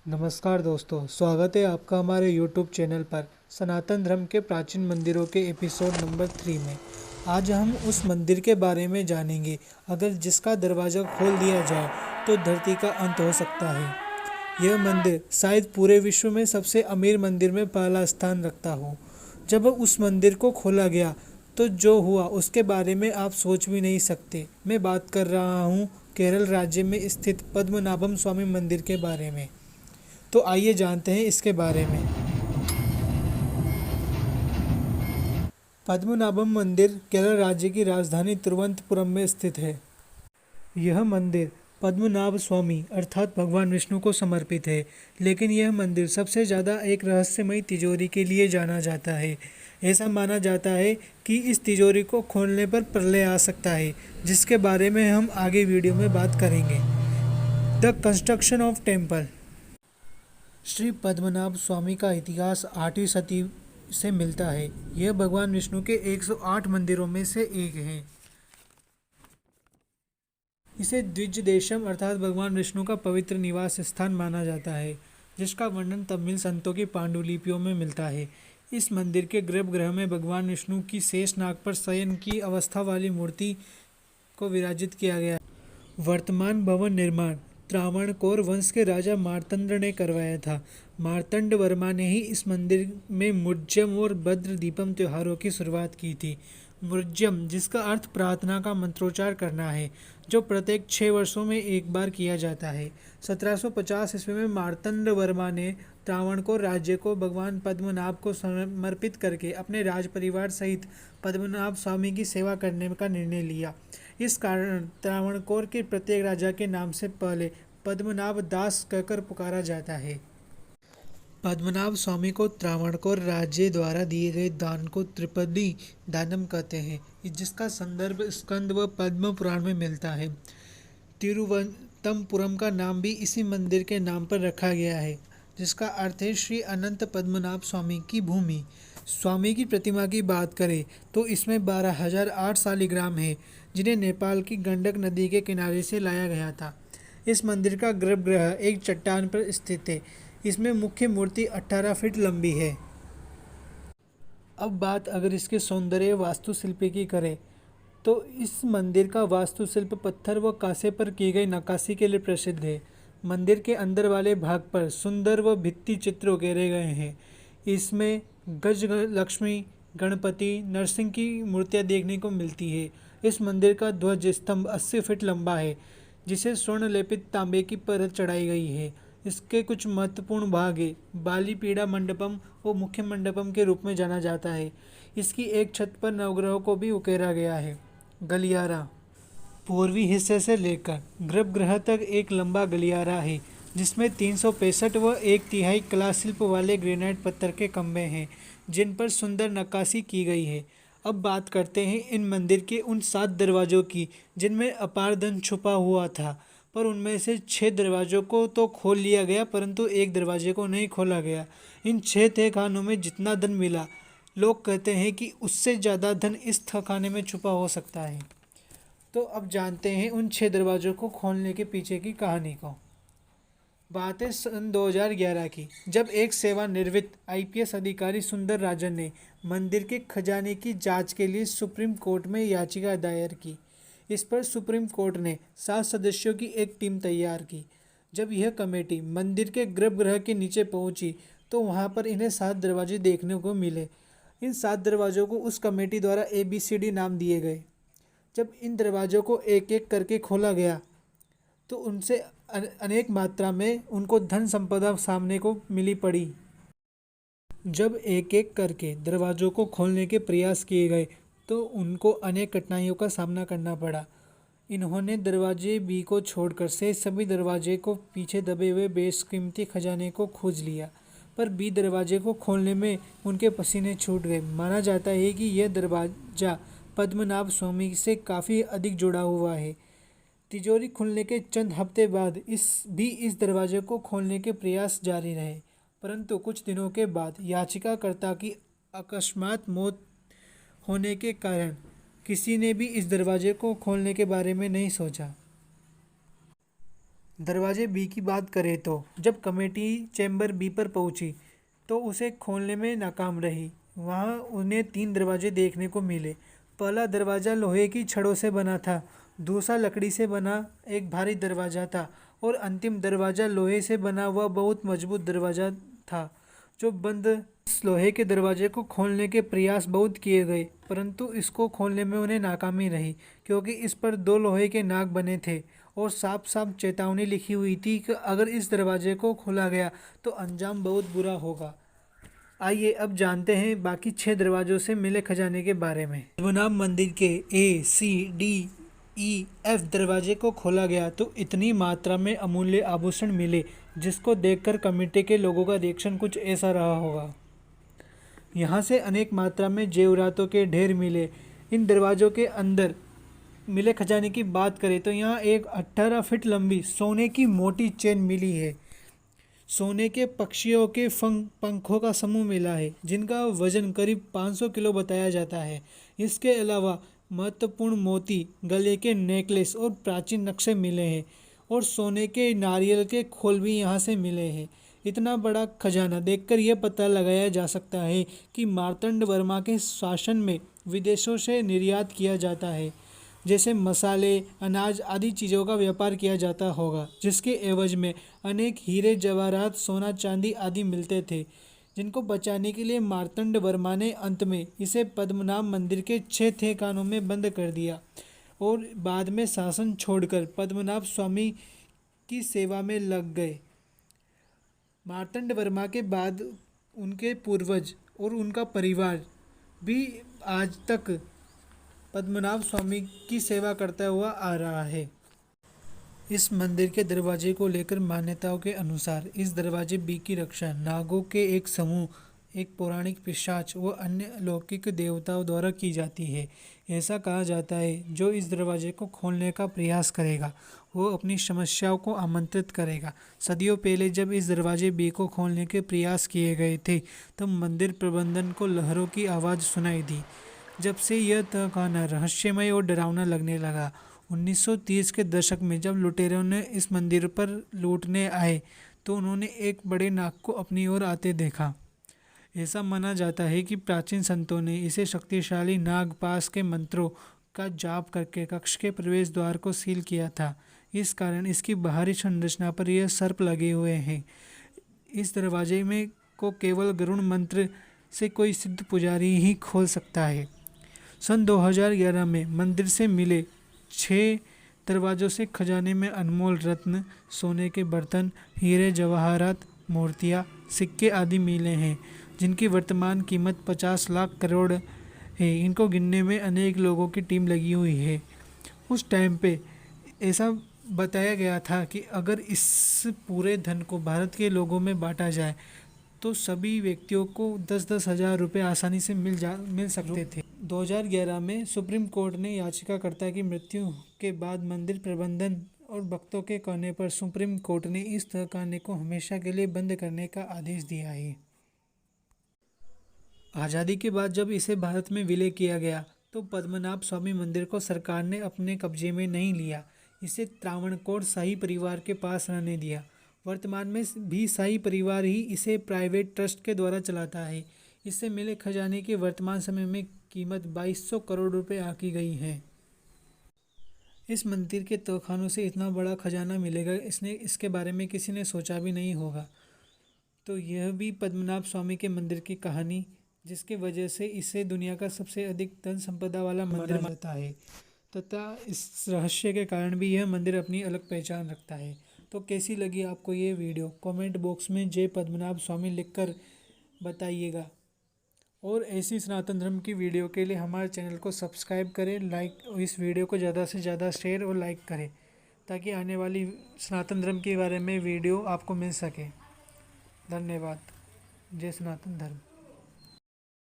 नमस्कार दोस्तों, स्वागत है आपका हमारे YouTube चैनल पर सनातन धर्म के प्राचीन मंदिरों के एपिसोड नंबर 3 में। आज हम उस मंदिर के बारे में जानेंगे अगर जिसका दरवाज़ा खोल दिया जाए तो धरती का अंत हो सकता है। यह मंदिर शायद पूरे विश्व में सबसे अमीर मंदिर में पहला स्थान रखता हो। जब उस मंदिर को खोला गया तो जो हुआ उसके बारे में आप सोच भी नहीं सकते। मैं बात कर रहा हूँ केरल राज्य में स्थित पद्मनाभम स्वामी मंदिर के बारे में। तो आइए जानते हैं इसके बारे में। पद्मनाभम मंदिर केरल राज्य की राजधानी तिरुवनंतपुरम में स्थित है। यह मंदिर पद्मनाभ स्वामी अर्थात भगवान विष्णु को समर्पित है, लेकिन यह मंदिर सबसे ज़्यादा एक रहस्यमयी तिजोरी के लिए जाना जाता है। ऐसा माना जाता है कि इस तिजोरी को खोलने पर प्रलय आ सकता है, जिसके बारे में हम आगे वीडियो में बात करेंगे। The construction of temple. Shri Padmanabha Swamy का इतिहास 8वीं शती से मिलता है। यह भगवान विष्णु के 108 मंदिरों में से एक है। इसे द्विज देशम अर्थात भगवान विष्णु का पवित्र निवास स्थान माना जाता है, जिसका वर्णन तमिल संतों की पांडुलिपियों में मिलता है। इस मंदिर के गर्भगृह में भगवान विष्णु की शेष नाग पर शयन की अवस्था वाली मूर्ति को विराजित किया गया है। वर्तमान भवन निर्माण त्रावणकोर वंश के राजा मार्तंड ने करवाया था। मार्तंड वर्मा ने ही इस मंदिर में मुज्जम और भद्र दीपम त्योहारों की शुरुआत की थी। मुज्जम, जिसका अर्थ प्रार्थना का मंत्रोच्चार करना है, जो प्रत्येक 6 वर्षों में एक बार किया जाता है। 1750 ईस्वी में मार्तंड वर्मा ने त्रावणकोर राज्य को भगवान पद्मनाभ को समर्पित करके अपने राज परिवार सहित पद्मनाभ स्वामी की सेवा करने का निर्णय लिया। इस कारण त्रावणकोर के प्रत्येक राजा के नाम से पहले पद्मनाभ दास कहकर पुकारा जाता है। पद्मनाभ स्वामी को त्रावणकोर राज्य द्वारा दिए गए दान को त्रिपदी दानम कहते हैं, जिसका संदर्भ स्कंद व पद्म पुराण में मिलता है। तिरुवनंतपुरम का नाम भी इसी मंदिर के नाम पर रखा गया है, जिसका अर्थ है श्री अनंत पद्मनाभ स्वामी की भूमि। स्वामी की प्रतिमा की बात करें तो इसमें 12,008 शालिग्राम है, जिन्हें नेपाल की गंडक नदी के किनारे से लाया गया था। इस मंदिर का गर्भगृह एक चट्टान पर स्थित है। इसमें मुख्य मूर्ति 18 फीट लंबी है। अब बात अगर इसके सौंदर्य वास्तुशिल्प की करें तो इस मंदिर का वास्तुशिल्प पत्थर व कांसे पर की गई नक्काशी के लिए प्रसिद्ध है। मंदिर के अंदर वाले भाग पर सुंदर व भित्ति चित्र उकेरे गए हैं। इसमें गज लक्ष्मी, गणपति, नरसिंह की मूर्तियां देखने को मिलती है। इस मंदिर का ध्वज स्तंभ 80 फीट लंबा है, जिसे स्वर्ण लेपित तांबे की परत चढ़ाई गई है। इसके कुछ महत्वपूर्ण भाग है। बालीपीड़ा मंडपम वो मुख्य मंडपम के रूप में जाना जाता है। इसकी एक छत पर नवग्रहों को भी उकेरा गया है। गलियारा पूर्वी हिस्से से लेकर गर्भगृह तक एक लंबा गलियारा है, जिसमें 365 व 1/3 कलाशिल्प वाले ग्रेनाइट पत्थर के खंभे हैं, जिन पर सुंदर नक्काशी की गई है। अब बात करते हैं इन मंदिर के उन 7 दरवाज़ों की, जिनमें अपार धन छुपा हुआ था, पर उनमें से 6 दरवाज़ों को तो खोल लिया गया, परंतु एक दरवाजे को नहीं खोला गया। इन 6 तहखानों में जितना धन मिला, लोग कहते हैं कि उससे ज़्यादा धन इस तहखाने में छुपा हो सकता है। तो अब जानते हैं उन 6 दरवाज़ों को खोलने के पीछे की कहानी को। बात है सन 2011 की, जब एक सेवानिवृत्त आईपीएस अधिकारी सुंदर राजन ने मंदिर के खजाने की जांच के लिए सुप्रीम कोर्ट में याचिका दायर की। इस पर सुप्रीम कोर्ट ने 7 सदस्यों की एक टीम तैयार की। जब यह कमेटी मंदिर के गर्भगृह के नीचे पहुंची तो वहां पर इन्हें 7 दरवाजे देखने को मिले। इन 7 दरवाज़ों को उस कमेटी द्वारा ABCD नाम दिए गए। जब इन दरवाज़ों को एक एक करके खोला गया तो उनसे अनेक मात्रा में उनको धन संपदा सामने को मिली पड़ी। जब एक एक करके दरवाज़ों को खोलने के प्रयास किए गए तो उनको अनेक कठिनाइयों का सामना करना पड़ा। इन्होंने दरवाजे बी को छोड़कर से सभी दरवाजे को पीछे दबे हुए बेशकीमती खजाने को खोज लिया, पर बी दरवाजे को खोलने में उनके पसीने छूट गए। माना जाता है कि यह दरवाज़ा पद्मनाभ स्वामी से काफ़ी अधिक जुड़ा हुआ है। तिजोरी खुलने के चंद हफ्ते बाद इस दरवाजे को खोलने के प्रयास जारी रहे, परंतु कुछ दिनों के बाद याचिकाकर्ता की अकस्मात मौत होने के कारण किसी ने भी इस दरवाजे को खोलने के बारे में नहीं सोचा। दरवाजे बी की बात करें तो जब कमेटी चैम्बर बी पर पहुंची तो उसे खोलने में नाकाम रही। वहां उन्हें 3 दरवाजे देखने को मिले। पहला दरवाज़ा लोहे की छड़ों से बना था, दूसरा लकड़ी से बना एक भारी दरवाज़ा था और अंतिम दरवाज़ा लोहे से बना हुआ बहुत मजबूत दरवाज़ा था जो बंद। इस लोहे के दरवाजे को खोलने के प्रयास बहुत किए गए, परंतु इसको खोलने में उन्हें नाकामी रही, क्योंकि इस पर 2 लोहे के नाग बने थे और साफ साफ चेतावनी लिखी हुई थी कि अगर इस दरवाजे को खोला गया तो अंजाम बहुत बुरा होगा। आइए अब जानते हैं बाकी 6 दरवाजों से मिले खजाने के बारे में। पद्मनाभ मंदिर के A, C, D, E, F दरवाजे को खोला गया तो इतनी मात्रा में अमूल्य आभूषण मिले जिसको देखकर कमेटी के लोगों का रिएक्शन कुछ ऐसा रहा होगा। यहाँ से अनेक मात्रा में जेवरातों के ढेर मिले। इन दरवाज़ों के अंदर मिले खजाने की बात करें तो यहाँ एक 18 फीट लंबी सोने की मोटी चेन मिली है। सोने के पक्षियों के पंखों का समूह मिला है जिनका वजन करीब 500 किलो बताया जाता है। इसके अलावा महत्वपूर्ण मोती, गले के नेकलेस और प्राचीन नक्शे मिले हैं और सोने के नारियल के खोल भी यहाँ से मिले हैं। इतना बड़ा खजाना देखकर यह पता लगाया जा सकता है कि मार्तंड वर्मा के शासन में विदेशों से निर्यात किया जाता है, जैसे मसाले, अनाज आदि चीज़ों का व्यापार किया जाता होगा, जिसके एवज में अनेक हीरे जवाहरात, सोना चांदी आदि मिलते थे, जिनको बचाने के लिए मार्तंड वर्मा ने अंत में इसे पद्मनाभ मंदिर के 6 ठिकानों में बंद कर दिया और बाद में शासन छोड़कर पद्मनाभ स्वामी की सेवा में लग गए। मार्तंड वर्मा के बाद उनके पूर्वज और उनका परिवार भी आज तक पद्मनाभ स्वामी की सेवा करता हुआ आ रहा है। इस मंदिर के दरवाजे को लेकर मान्यताओं के अनुसार इस दरवाजे बी की रक्षा नागों के एक समूह, एक पौराणिक पिशाच व अन्य अलौकिक देवताओं द्वारा की जाती है। ऐसा कहा जाता है जो इस दरवाजे को खोलने का प्रयास करेगा वो अपनी समस्याओं को आमंत्रित करेगा। सदियों पहले जब इस दरवाजे बी को खोलने के प्रयास किए गए थे तब मंदिर प्रबंधन को लहरों की आवाज़ सुनाई दी। जब से यह तहखाना रहस्यमय और डरावना लगने लगा। 1930 के दशक में जब लुटेरों ने इस मंदिर पर लूटने आए तो उन्होंने एक बड़े नाग को अपनी ओर आते देखा। ऐसा माना जाता है कि प्राचीन संतों ने इसे शक्तिशाली नागपाश के मंत्रों का जाप करके कक्ष के प्रवेश द्वार को सील किया था। इस कारण इसकी बाहरी संरचना पर यह सर्प लगे हुए हैं। इस दरवाजे में को केवल गरुड़ मंत्र से कोई सिद्ध पुजारी ही खोल सकता है। सन 2011 में मंदिर से मिले 6 दरवाज़ों से खजाने में अनमोल रत्न, सोने के बर्तन, हीरे जवाहरात, मूर्तियाँ, सिक्के आदि मिले हैं जिनकी वर्तमान कीमत 50 लाख करोड़ है। इनको गिनने में अनेक लोगों की टीम लगी हुई है। उस टाइम पे ऐसा बताया गया था कि अगर इस पूरे धन को भारत के लोगों में बांटा जाए तो सभी व्यक्तियों को 10-10 हज़ार रुपये आसानी से मिल सकते थे। 2011 में सुप्रीम कोर्ट ने याचिकाकर्ता की मृत्यु के बाद मंदिर प्रबंधन और भक्तों के कहने पर सुप्रीम कोर्ट ने इस तहखाने को हमेशा के लिए बंद करने का आदेश दिया है। आज़ादी के बाद जब इसे भारत में विलय किया गया तो पद्मनाभ स्वामी मंदिर को सरकार ने अपने कब्जे में नहीं लिया। इसे त्रावणकोर शाही परिवार के पास रहने दिया। वर्तमान में भी शाही परिवार ही इसे प्राइवेट ट्रस्ट के द्वारा चलाता है। इससे मिले खजाने की वर्तमान समय में कीमत 2200 करोड़ रुपए आकी गई है। इस मंदिर के तहखानों से इतना बड़ा खजाना मिलेगा इसके बारे में किसी ने सोचा भी नहीं होगा। तो यह भी पद्मनाभ स्वामी के मंदिर की कहानी, जिसके वजह से इसे दुनिया का सबसे अधिक धन संपदा वाला मंदिर मानता है तथा इस रहस्य के कारण भी यह मंदिर अपनी अलग पहचान रखता है। तो कैसी लगी आपको ये वीडियो? कमेंट बॉक्स में जय पद्मनाभ स्वामी लिखकर बताइएगा। और ऐसी सनातन धर्म की वीडियो के लिए हमारे चैनल को सब्सक्राइब करें, लाइक, इस वीडियो को ज़्यादा से ज़्यादा शेयर और लाइक करें ताकि आने वाली सनातन धर्म के बारे में वीडियो आपको मिल सके। धन्यवाद। जय सनातन धर्म।